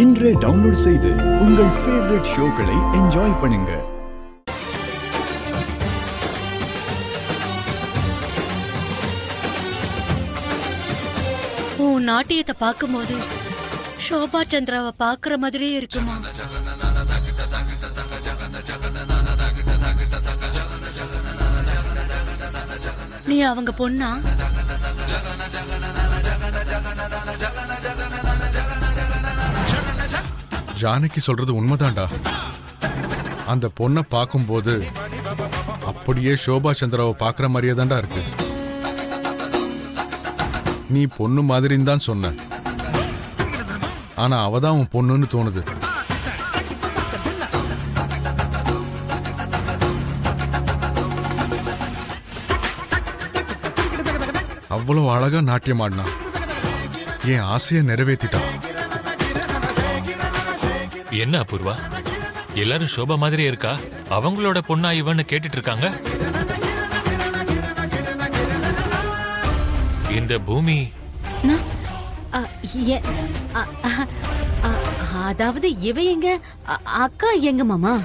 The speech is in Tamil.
இன்றே டவுன்லோட் செய்து உங்கள் ஃபேவரட் ஷோக்களை என்ஜாய் பண்ணுங்க. உன் நாட்டியத்தை பார்க்கும்போது ஷோபா சந்திராவை பார்க்குற மாதிரியே இருக்குமா? நீ அவங்க பொண்ணா? ஜானகி சொல்றது உண்மைதான்டா. அந்த பொண்ணை பார்க்கும்போது அப்படியே சோபா சந்திராவை பார்க்குற மாதிரியே தான்டா இருக்கு. நீ பொண்ணு மாதிரின்னு தான் சொன்ன, ஆனா அவதான் உன் பொண்ணுன்னு தோணுது. அவ்வளவு அழகா நாட்டியம் ஆடினா, என் ஆசையை நிறைவேற்றிட்டான். என்ன அபூர்வா, எல்லாரும் சோபா மாதிரியே இருக்கா? அவங்களோட பொண்ணா இவன்னு கேட்டுட்டு இருக்காங்க. இந்த பூமி அதாவது இவ எங்க அக்கா எங்க மாமா?